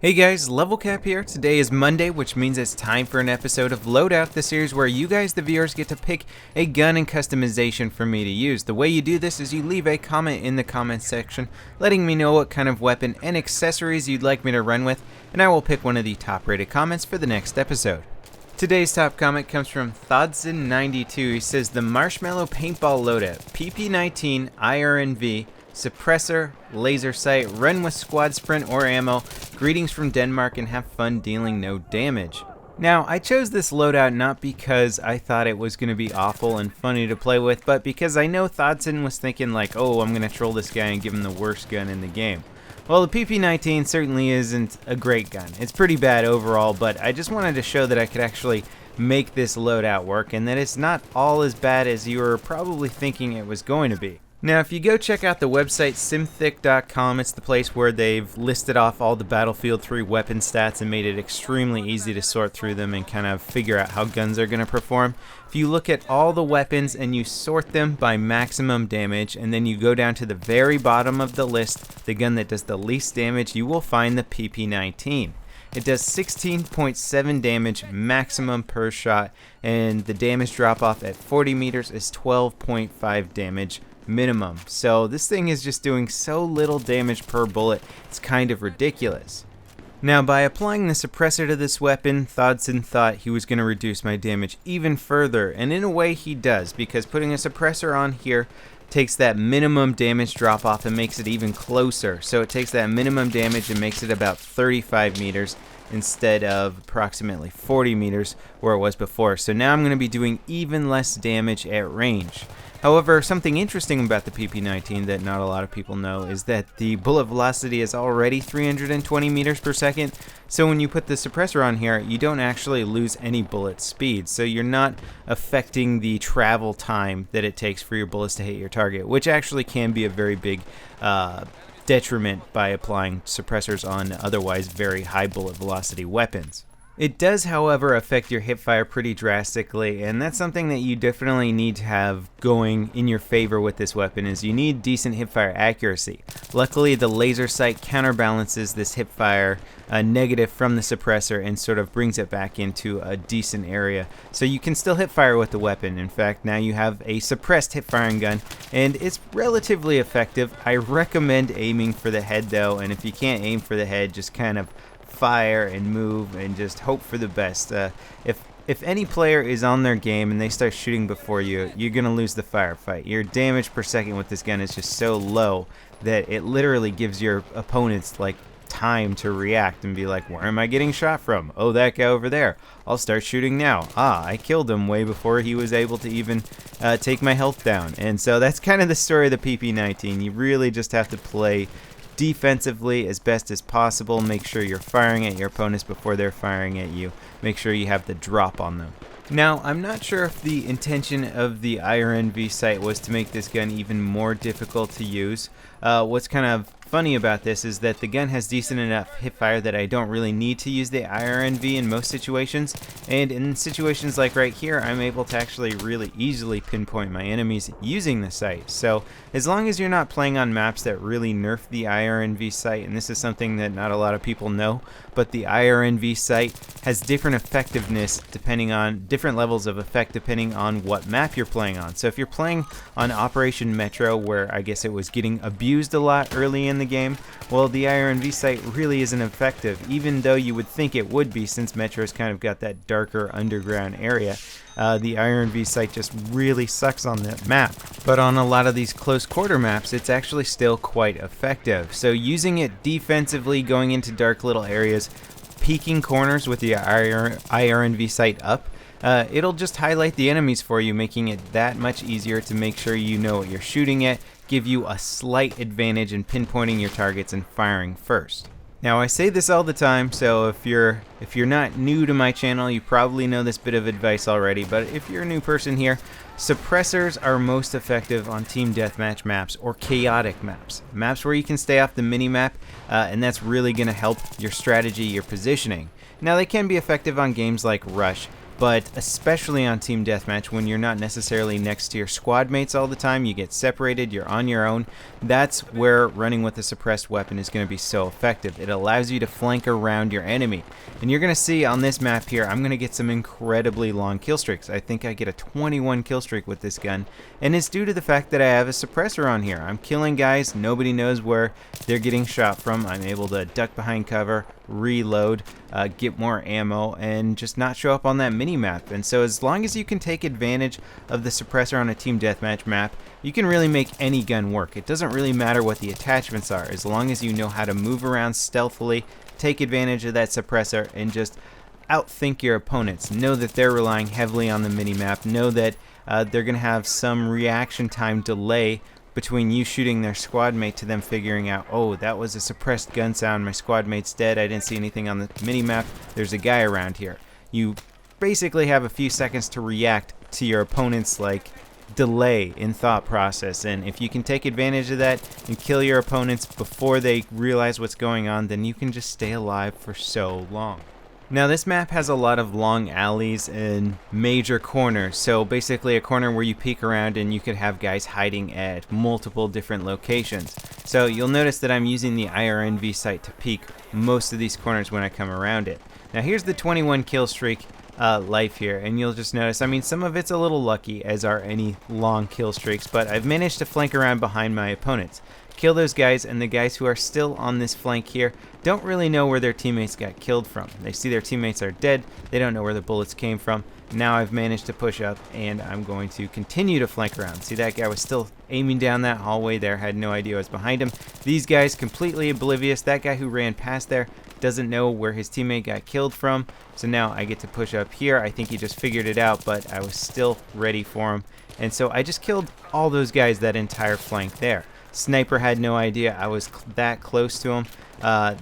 Hey guys, LevelCap here. Today is Monday, which means it's time for an episode of Loadout, the series where you guys, the viewers, get to pick a gun and customization for me to use. The way you do this is you leave a comment in the comments section, letting me know what kind of weapon and accessories you'd like me to run with, and I will pick one of the top rated comments for the next episode. Today's top comment comes from Thodson92. He says, the Marshmallow Paintball Loadout, PP-19, IRNV, suppressor, laser sight, run with squad sprint or ammo, greetings from Denmark, and have fun dealing no damage. Now, I chose this loadout not because I thought it was going to be awful and funny to play with, but because I know Thodson was thinking like, oh, I'm going to troll this guy and give him the worst gun in the game. Well, the PP-19 certainly isn't a great gun. It's pretty bad overall, but I just wanted to show that I could actually make this loadout work and that it's not all as bad as you were probably thinking it was going to be. Now, if you go check out the website simthic.com, it's the place where they've listed off all the Battlefield 3 weapon stats and made it extremely easy to sort through them and kind of figure out how guns are going to perform. If you look at all the weapons and you sort them by maximum damage, and then you go down to the very bottom of the list, the gun that does the least damage, you will find the PP-19. It does 16.7 damage maximum per shot, and the damage drop off at 40 meters is 12.5 damage minimum. So this thing is just doing so little damage per bullet, it's kind of ridiculous. Now, by applying the suppressor to this weapon, Thodson thought he was going to reduce my damage even further, and in a way he does, because putting a suppressor on here takes that minimum damage drop off and makes it even closer. So it takes that minimum damage and makes it about 35 meters instead of approximately 40 meters where it was before. So now I'm going to be doing even less damage at range. However, something interesting about the PP-19 that not a lot of people know is that the bullet velocity is already 320 meters per second. So when you put the suppressor on here, you don't actually lose any bullet speed. So you're not affecting the travel time that it takes for your bullets to hit your target, which actually can be a very big detriment by applying suppressors on otherwise very high bullet velocity weapons. It does, however, affect your hipfire pretty drastically, and that's something that you definitely need to have going in your favor with this weapon, is you need decent hipfire accuracy. Luckily, the laser sight counterbalances this hipfire negative from the suppressor and sort of brings it back into a decent area. So you can still hipfire with the weapon. In fact, now you have a suppressed hipfiring gun, and it's relatively effective. I recommend aiming for the head though, and if you can't aim for the head, just kind of fire and move and just hope for the best. If any player is on their game and they start shooting before you, you're gonna lose the firefight. Your damage per second with this gun is just so low that it literally gives your opponents like time to react and be like, where am I getting shot from? Oh, that guy over there. I'll start shooting now. Ah, I killed him way before he was able to even take my health down. And so that's kind of the story of the PP-19. You really just have to play defensively as best as possible. Make sure you're firing at your opponents before they're firing at you. Make sure you have the drop on them. Now, I'm not sure if the intention of the IRNV sight was to make this gun even more difficult to use. What's kind of funny about this is that the gun has decent enough hipfire that I don't really need to use the IRNV in most situations, and in situations like right here, I'm able to actually really easily pinpoint my enemies using the sight. So as long as you're not playing on maps that really nerf the IRNV sight, and this is something that not a lot of people know, but the IRNV sight has different effectiveness depending on different levels of effect depending on what map you're playing on. So if you're playing on Operation Metro, where I guess it was getting abused a lot early in the game, well, the IRNV sight really isn't effective, even though you would think it would be, since Metro's kind of got that darker underground area. The IRNV sight just really sucks on that map. But on a lot of these close quarter maps, it's actually still quite effective. So using it defensively, going into dark little areas, peeking corners with the IRNV sight up, it'll just highlight the enemies for you, making it that much easier to make sure you know what you're shooting at, give you a slight advantage in pinpointing your targets and firing first. Now, I say this all the time, so if you're not new to my channel, you probably know this bit of advice already, but if you're a new person here, suppressors are most effective on team deathmatch maps or chaotic maps. Maps where you can stay off the mini-map, and that's really going to help your strategy, your positioning. Now, they can be effective on games like Rush, but especially on Team Deathmatch when you're not necessarily next to your squad mates all the time, you get separated, you're on your own, that's where running with a suppressed weapon is going to be so effective. It allows you to flank around your enemy. And you're going to see on this map here, I'm going to get some incredibly long kill streaks. I think I get a 21 kill streak with this gun, and it's due to the fact that I have a suppressor on here. I'm killing guys, nobody knows where they're getting shot from. I'm able to duck behind cover, reload, get more ammo, and just not show up on that mini-map. And so as long as you can take advantage of the suppressor on a Team Deathmatch map, you can really make any gun work. It doesn't really matter what the attachments are, as long as you know how to move around stealthily, take advantage of that suppressor, and just outthink your opponents. Know that they're relying heavily on the mini-map. Know that they're going to have some reaction time delay between you shooting their squad mate to them figuring out, oh, that was a suppressed gun sound, my squad mate's dead, I didn't see anything on the mini-map, there's a guy around here. You basically have a few seconds to react to your opponent's delay in thought process, and if you can take advantage of that and kill your opponents before they realize what's going on, then you can just stay alive for so long. Now this map has a lot of long alleys and major corners, so basically a corner where you peek around and you could have guys hiding at multiple different locations. So you'll notice that I'm using the IRNV sight to peek most of these corners when I come around it. Now here's the 21 kill streak life here, and you'll just notice, I mean, some of it's a little lucky, as are any long kill streaks, but I've managed to flank around behind my opponents, kill those guys, and the guys who are still on this flank here don't really know where their teammates got killed from. They see their teammates are dead, they don't know where the bullets came from. Now I've managed to push up, and I'm going to continue to flank around. See, that guy was still aiming down that hallway there, had no idea what was behind him. These guys completely oblivious. That guy who ran past there doesn't know where his teammate got killed from. So now I get to push up here. I think he just figured it out, but I was still ready for him. And so I just killed all those guys that entire flank there. Sniper had no idea I was that close to him.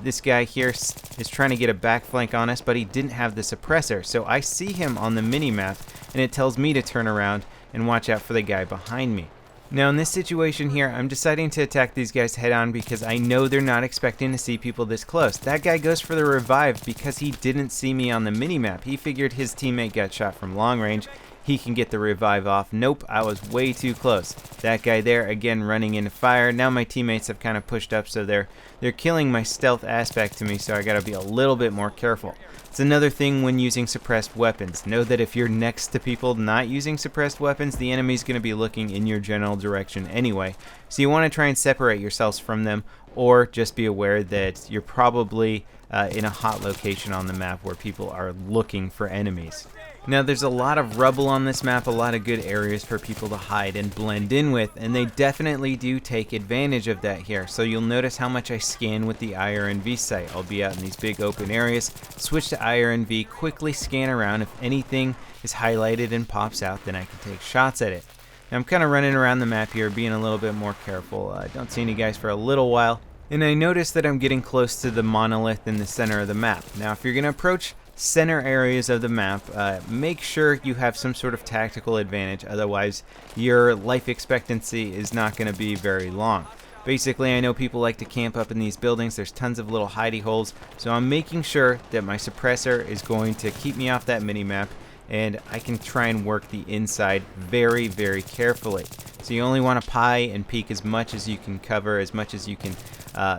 This guy here is trying to get a back flank on us, but he didn't have the suppressor. So I see him on the mini-map, and it tells me to turn around and watch out for the guy behind me. Now in this situation here, I'm deciding to attack these guys head on because I know they're not expecting to see people this close. That guy goes for the revive because he didn't see me on the mini-map. He figured his teammate got shot from long range. He can get the revive off. Nope, I was way too close. That guy there, again, running into fire. Now my teammates have kind of pushed up, so they're killing my stealth aspect to me, so I gotta be a little bit more careful. It's another thing when using suppressed weapons. Know that if you're next to people not using suppressed weapons, the enemy's gonna be looking in your general direction anyway. So you wanna try and separate yourselves from them, or just be aware that you're probably in a hot location on the map where people are looking for enemies. Now there's a lot of rubble on this map, a lot of good areas for people to hide and blend in with, and they definitely do take advantage of that here. So you'll notice how much I scan with the IRNV sight. I'll be out in these big open areas, switch to IRNV, quickly scan around. If anything is highlighted and pops out, then I can take shots at it. Now I'm kind of running around the map here, being a little bit more careful. I don't see any guys for a little while, and I notice that I'm getting close to the monolith in the center of the map. Now if you're going to approach center areas of the map, make sure you have some sort of tactical advantage, otherwise your life expectancy is not going to be very long. Basically, I know people like to camp up in these buildings. There's tons of little hidey holes, so I'm making sure that my suppressor is going to keep me off that mini-map, and I can try and work the inside very, very carefully. So you only want to pie and peek as much as you can cover, as much as you can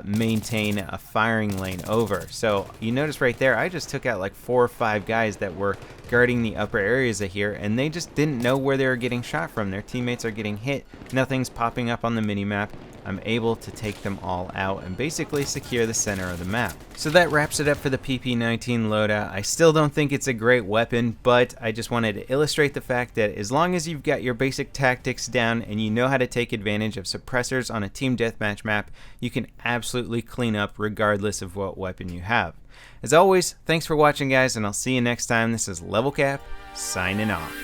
maintain a firing lane over. So you notice right there, I just took out like 4 or 5 guys that were guarding the upper areas of here, and they just didn't know where they were getting shot from. Their teammates are getting hit, nothing's popping up on the mini-map. I'm able to take them all out and basically secure the center of the map. So that wraps it up for the PP-19 loadout. I still don't think it's a great weapon, but I just wanted to illustrate the fact that as long as you've got your basic tactics down and you know how to take advantage of suppressors on a team deathmatch map, you can absolutely clean up regardless of what weapon you have. As always, thanks for watching guys, and I'll see you next time. This is LevelCap, signing off.